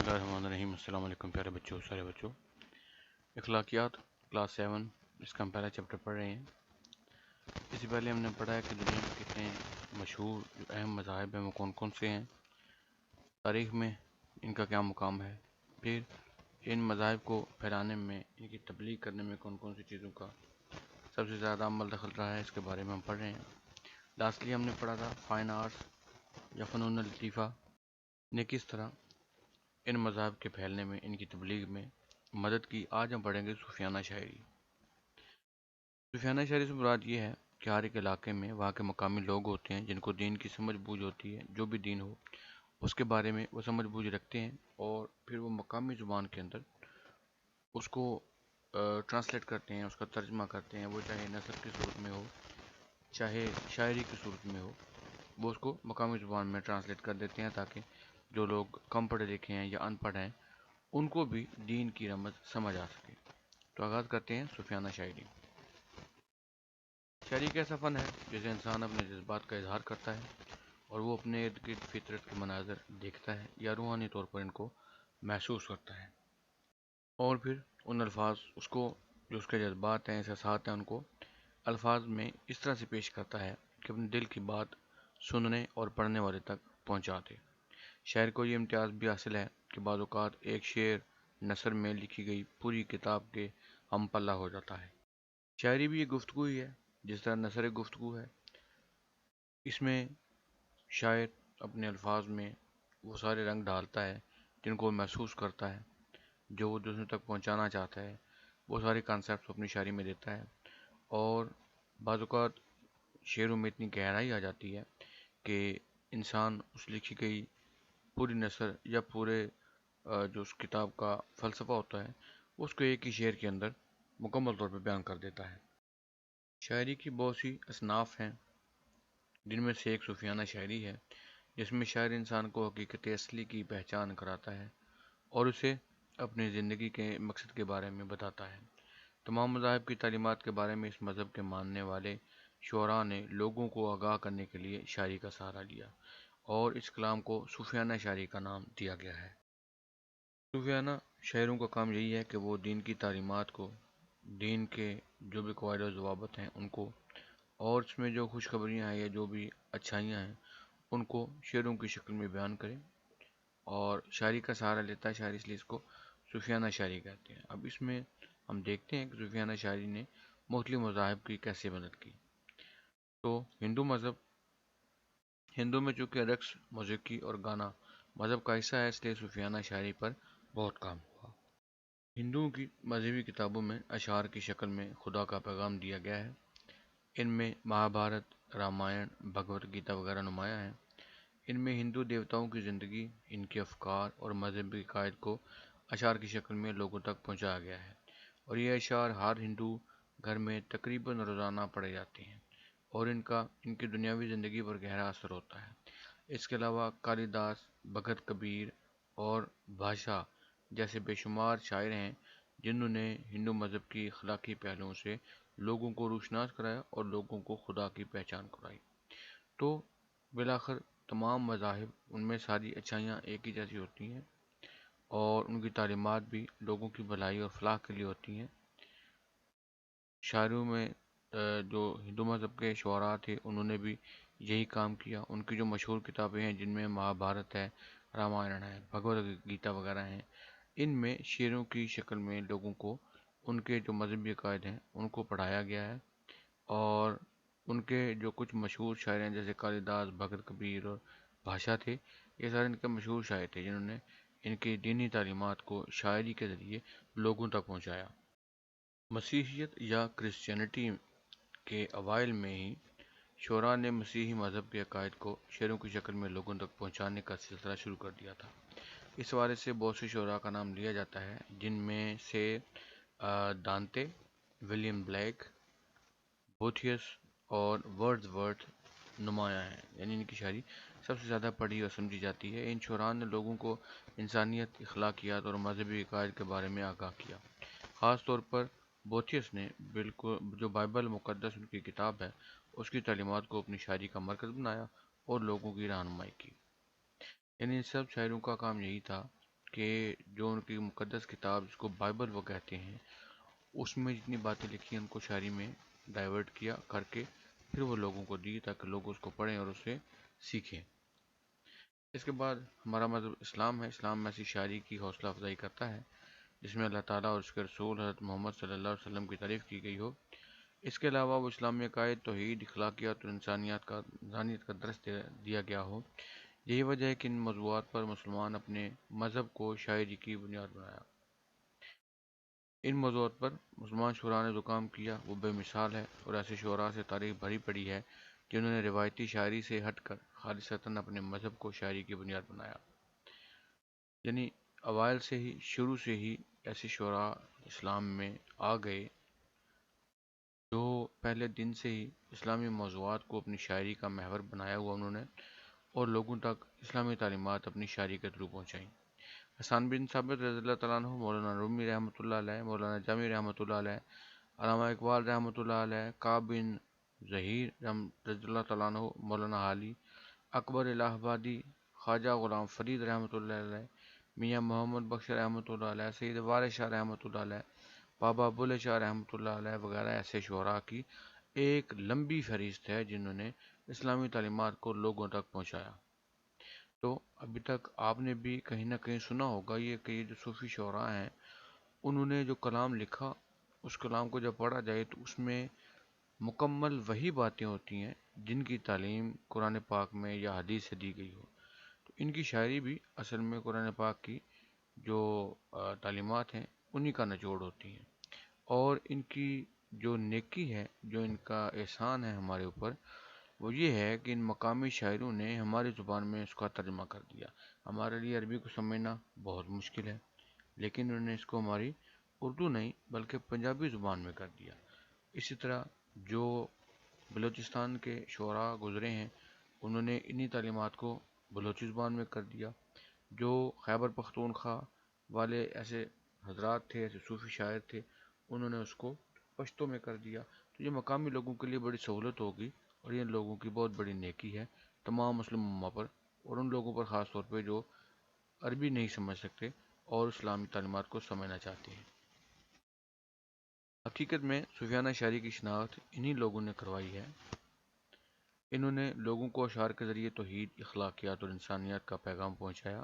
बिस्मिल्लाहिर्रहमानिर्रहीम। अस्सलाम वालेकुम प्यारे बच्चों, सारे बच्चों। इखलाकियात क्लास 7 इसका हम पहला चैप्टर पढ़ रहे हैं। इससे पहले हमने पढ़ा है कि दुनिया के कितने मशहूर जो अहम मज़ाहिब हैं वो कौन कौन से हैं, तारीख़ में इनका क्या मुकाम है, फिर इन मज़ाहिब को फैलाने में, इनकी तबलीग करने में कौन कौन सी चीज़ों का सबसे ज़्यादा अमल दखल रहा है, इसके बारे में हम पढ़ रहे हैं। लास्टली हमने पढ़ा था फ़ाइन आर्ट्स या फ़नून लतीफ़ा ने किस तरह इन मज़ाहिब के फैलने में, इनकी तबलीग में मदद की। आज हम पढ़ेंगे सूफियाना शायरी। सूफियाना शायरी से मुराद ये है कि हर एक इलाके में वहाँ के मकामी लोग होते हैं जिनको दीन की समझ बूझ होती है, जो भी दीन हो उसके बारे में वो समझ बूझ रखते हैं, और फिर वो मकामी ज़ुबान के अंदर उसको ट्रांसलेट करते हैं, उसका तर्जमा करते हैं। वो चाहे नसर की सूरत में हो, चाहे शायरी की सूरत में हो, वो उसको मकामी ज़ुबान में ट्रांसलेट कर देते हैं ताकि जो लोग कम पढ़े लिखे हैं या अनपढ़ हैं उनको भी दीन की रमज समझ आ सके। तो आगाज़ करते हैं सूफियाना शायरी। शायरी एक ऐसा फ़न है जिसे इंसान अपने जज्बात का इजहार करता है और वो अपने इर्द गिर्द फितरत के मनाजर देखता है या रूहानी तौर पर इनको महसूस करता है, और फिर उन अल्फाज उसको जो उसके जज्बात हैं, एहसासात हैं, उनको अल्फाज में इस तरह से पेश करता है कि अपने दिल की बात सुनने और पढ़ने वाले तक पहुँचा दे। शायर को ये इम्तियाज़ भी हासिल है कि बाज़ औक़ात एक शेर नसर में लिखी गई पूरी किताब के हम पल्ला हो जाता है। शायरी भी एक गुफ्तगू ही है, जिस तरह नसर एक गुफ्तगू है। इसमें शायर अपने अल्फाज में वो सारे रंग डालता है जिनको महसूस करता है, जो वो दूसरों तक पहुंचाना चाहता है, वो सारे कॉन्सेप्ट अपनी शायरी में देता है। और बाज़ औक़ात शेरों में इतनी गहराई आ जाती है कि इंसान उस लिखी गई पूरी नसर या पूरे जो उस किताब का फ़लसफ़ा होता है उसको एक ही शेर के अंदर मुकम्मल तौर पर बयान कर देता है। शायरी की बहुत सी असनाफ़ हैं, जिनमें से एक सूफियाना शायरी है, जिसमें शायर इंसान को हकीकत असली की पहचान कराता है और उसे अपनी ज़िंदगी के मकसद के बारे में बताता है। तमाम मज़ाहिब की तालीमात के बारे में इस मज़हब के मानने वाले शुअरा ने लोगों को आगाह करने के लिए शायरी का सहारा लिया और इस कलाम को सूफियाना शायरी का नाम दिया गया है। सूफियाना शायरों का काम यही है कि वो दीन की तालीमात को, दीन के जो भी क़वाइद और ज़वाबित हैं उनको, और इसमें जो खुशखबरियाँ हैं या जो भी अच्छाइयाँ हैं उनको शेरों की शक्ल में बयान करें, और शायरी का सहारा लेता है शायर, इसलिए इसको सूफियाना शायरी कहते हैं। अब इसमें हम देखते हैं कि सूफियाना शायरी ने मुख्तलिफ मज़ाहिब की कैसे मदद की। तो हिंदू में चूँकि रक्स, मौसीकी और गाना मज़हब का हिस्सा है, इसलिए सूफियाना शायरी पर बहुत काम हुआ। हिंदुओं की मजहबी किताबों में अशार की शक्ल में खुदा का पैगाम दिया गया है। इनमें महाभारत, रामायण, भगवत गीता वगैरह नुमाया हैं। इनमें हिंदू देवताओं की ज़िंदगी, इनके अफकार और मजहबी कायद को अशार की शक्ल में लोगों तक पहुँचाया गया है, और ये अशार हर हिंदू घर में तकरीबन रोज़ाना पढ़े जाते हैं और इनका इनकी दुनियावी ज़िंदगी पर गहरा असर होता है। इसके अलावा कालिदास, भगत कबीर और भाषा जैसे बेशुमार शायर हैं जिन्होंने हिंदू मज़हब की अखलाकी पहलुओं से लोगों को रोशनास कराया और लोगों को खुदा की पहचान कराई। तो बिलाखिर तमाम मज़ाहिब, उनमें सारी अच्छाइयाँ एक ही जैसी होती हैं और उनकी तालीमात भी लोगों की भलाई और फलाह के लिए होती हैं। शायरों में जो हिंदू मज़हब के शुअरा थे उन्होंने भी यही काम किया। उनकी जो मशहूर किताबें हैं जिनमें महाभारत है, रामायण है, भगवद गीता वगैरह हैं, इनमें शेरों की शक्ल में लोगों को उनके जो मजहबी अकायद हैं उनको पढ़ाया गया है। और उनके जो कुछ मशहूर शायर हैं जैसे कालिदास, भगत कबीर और भाषा थे, ये सारे इनके मशहूर शायर थे जिन्होंने इनकी दीनी तालीमात को शायरी के ज़रिए लोगों तक पहुँचाया। मसीहियत या क्रिश्चियनिटी के अवाइल में ही शुअरा ने मसीही मज़हब के अकायद को शेरों की शक्ल में लोगों तक पहुँचाने का सिलसिला शुरू कर दिया था। इस हवाले से बहुत से शुअरा का नाम लिया जाता है, जिनमें से दांते, विलियम ब्लैक, बोथियस और वर्ड्सवर्थ नुमाया हैं, यानी इनकी शायरी सबसे ज़्यादा पढ़ी और समझी जाती है। इन शुअरा ने लोगों को इंसानियत, अखलाकियात और मजहबी अकायद के बारे में आगाह किया। ख़ास तौर पर बोथियस ने बिल्कुल जो बाइबल मुक़द्दस उनकी किताब है उसकी तालीमात को अपनी शायरी का मरकज़ बनाया और लोगों की रहनुमाई की। यानी इन सब शायरों का काम यही था کہ جو ان کی مقدس کتاب جس کو بائبل وہ کہتے ہیں اس میں جتنی باتیں لکھی ہیں ان کو شاعری میں ڈائیورٹ کیا کر کے پھر وہ لوگوں کو دی تاکہ لوگ اس کو پڑھیں اور اسے سیکھیں۔ اس کے بعد ہمارا مذہب اسلام ہے۔ اسلام میں ایسی شاعری کی حوصلہ افزائی کرتا ہے جس میں اللہ تعالیٰ اور اس کے رسول حضرت محمد صلی اللہ علیہ وسلم کی تعریف کی گئی ہو۔ اس کے علاوہ وہ اسلامی عقائد، توحید، اخلاقیات اور انسانیت کا درس دیا گیا ہو۔ یہی وجہ ہے کہ ان موضوعات پر مسلمان اپنے مذہب کو شاعری کی بنیاد بنایا۔ ان موضوعات پر مسلمان شعراء نے جو کام کیا وہ بے مثال ہے، اور ایسے شعراء سے تاریخ بھری پڑی ہے جنہوں نے روایتی شاعری سے ہٹ کر خالصتاً اپنے مذہب کو شاعری کی بنیاد بنایا۔ یعنی اوائل سے ہی، شروع سے ہی ایسے شعراء اسلام میں آ گئے جو پہلے دن سے ہی اسلامی موضوعات کو اپنی شاعری کا محور بنایا ہوا انہوں نے، اور لوگوں تک اسلامی تعلیمات اپنی شاعری کے تھرو پہنچائیں۔ حسان بن ثابت رضی اللہ تعالیٰ عنہ، مولانا رومی رحمۃ اللہ علیہ، مولانا جامی رحمۃ اللہ علیہ، علامہ اقبال رحمۃ اللہ علیہ، کعب بن ظہیر رضی اللہ تعالیٰ عنہ، مولانا حالی، اکبر الہ آبادی، خواجہ غلام فرید رحمۃ اللہ علیہ، میاں محمد بخش رحمۃ اللہ علیہ، سید وارث شاہ رحمۃ اللہ علیہ، بابا بلے شاہ رحمۃ اللہ علیہ وغیرہ ایسے شعراء کی ایک لمبی فہرست ہے جنہوں نے اسلامی تعلیمات کو لوگوں تک پہنچایا۔ تو ابھی تک آپ نے بھی کہیں نہ کہیں سنا ہوگا یہ کہ یہ جو صوفی شعراء ہیں انہوں نے جو کلام لکھا، اس کلام کو جب پڑھا جائے تو اس میں مکمل وہی باتیں ہوتی ہیں جن کی تعلیم قرآن پاک میں یا حدیث سے دی گئی ہو۔ تو ان کی شاعری بھی اصل میں قرآن پاک کی جو تعلیمات ہیں انہی کا نچوڑ ہوتی ہیں، اور ان کی جو نیکی ہے، جو ان کا احسان ہے ہمارے اوپر، وہ یہ ہے کہ ان مقامی شاعروں نے ہماری زبان میں اس کا ترجمہ کر دیا۔ ہمارے لیے عربی کو سمجھنا بہت مشکل ہے، لیکن انہوں نے اس کو ہماری اردو نہیں بلکہ پنجابی زبان میں کر دیا۔ اسی طرح جو بلوچستان کے شعراء گزرے ہیں انہوں نے انہی تعلیمات کو بلوچی زبان میں کر دیا۔ جو خیبر پختونخوا والے ایسے حضرات تھے، ایسے صوفی شاعر تھے، انہوں نے اس کو پشتو میں کر دیا۔ تو یہ مقامی لوگوں کے لیے بڑی سہولت ہوگی، اور یہ لوگوں کی بہت بڑی نیکی ہے تمام مسلم امہ پر، اور ان لوگوں پر خاص طور پہ جو عربی نہیں سمجھ سکتے اور اسلامی تعلیمات کو سمجھنا چاہتے ہیں۔ حقیقت میں صوفیانہ شاعری کی شناخت انہی لوگوں نے کروائی ہے۔ انہوں نے لوگوں کو اشعار کے ذریعے توحید، اخلاقیات اور انسانیت کا پیغام پہنچایا۔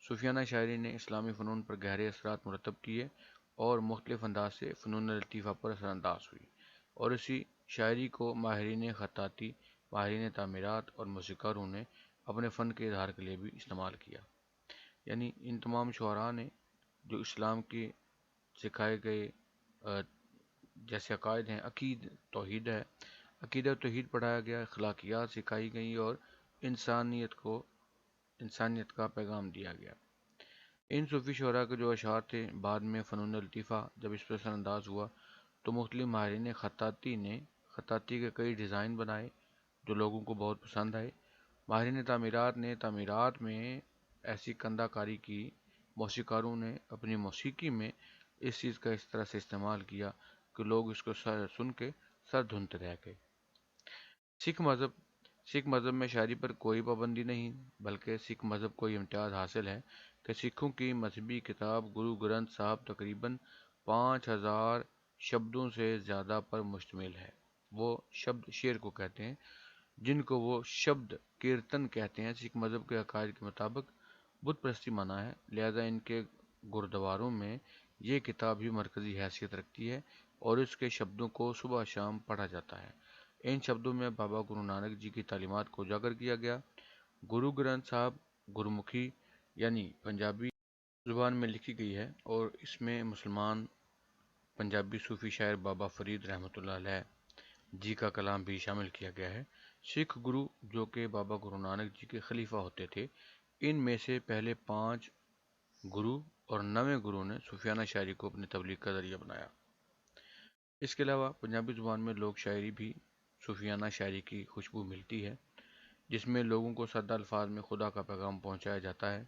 صوفیانہ شاعری نے اسلامی فنون پر گہرے اثرات مرتب کیے اور مختلف انداز سے فنون لطیفہ پر اثر انداز ہوئی، اور اسی شاعری کو ماہرین خطاطی، ماہرین تعمیرات اور موسیقاروں نے اپنے فن کے اظہار کے لیے بھی استعمال کیا۔ یعنی ان تمام شعراء نے جو اسلام کے سکھائے گئے جیسے عقائد ہیں، توحید ہے، عقیدہ توحید پڑھایا گیا، اخلاقیات سکھائی گئی، اور انسانیت کا پیغام دیا گیا۔ ان صوفی شعراء کے جو اشعار تھے، بعد میں فنون لطیفہ جب اس پر اثر انداز ہوا تو مختلف ماہرین خطاطی نے خطاطی کے کئی ڈیزائن بنائے جو لوگوں کو بہت پسند آئے۔ ماہرین تعمیرات نے تعمیرات میں ایسی کندہ کاری کی، موسیقاروں نے اپنی موسیقی میں اس چیز کا اس طرح سے استعمال کیا کہ لوگ اس کو سن کے سر دھنتے رہ گئے۔ سکھ مذہب میں شاعری پر کوئی پابندی نہیں، بلکہ سکھ مذہب کو یہ امتیاز حاصل ہے کہ سکھوں کی مذہبی کتاب گرو گرنتھ صاحب تقریباً 5000 شبدوں سے زیادہ پر مشتمل ہے۔ وہ شبد شعر کو کہتے ہیں جن کو وہ شبد کیرتن کہتے ہیں۔ سکھ مذہب کے عقائد کے مطابق بت پرستی منع ہے، لہذا ان کے گردواروں میں یہ کتاب بھی مرکزی حیثیت رکھتی ہے اور اس کے شبدوں کو صبح شام پڑھا جاتا ہے۔ ان شبدوں میں بابا گرو نانک جی کی تعلیمات کو اجاگر کیا گیا۔ گرو گرنتھ صاحب گرمکھی یعنی پنجابی زبان میں لکھی گئی ہے، اور اس میں مسلمان پنجابی صوفی شاعر بابا فرید رحمۃ اللہ علیہ جی کا کلام بھی شامل کیا گیا ہے۔ سکھ گرو جو کہ بابا گرو نانک جی کے خلیفہ ہوتے تھے، ان میں سے پہلے 5 گرو اور 9ویں گرو نے صوفیانہ شاعری کو اپنی تبلیغ کا ذریعہ بنایا۔ اس کے علاوہ پنجابی زبان میں لوک شاعری بھی صوفیانہ شاعری کی خوشبو ملتی ہے، جس میں لوگوں کو سادہ الفاظ میں خدا کا پیغام پہنچایا جاتا ہے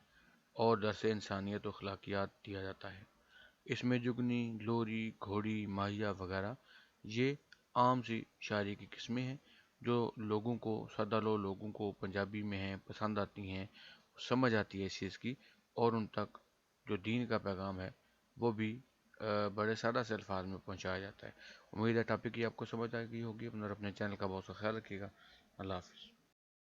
اور درس انسانیت و اخلاقیات دیا جاتا ہے۔ اس میں جگنی، لوری، گھوڑی، ماہیہ وغیرہ یہ عام سی شاعری کی قسمیں ہیں جو لوگوں کو، سادہ لوگوں کو پنجابی میں ہیں پسند آتی ہیں، سمجھ آتی ہے اس چیز کی، اور ان تک جو دین کا پیغام ہے وہ بھی بڑے سادہ سے الفاظ میں پہنچایا جاتا ہے۔ امید ہے ٹاپک کی آپ کو سمجھ آ گئی ہوگی۔ اپنا اور اپنے چینل کا بہت سا خیال رکھیے گا۔ اللہ حافظ۔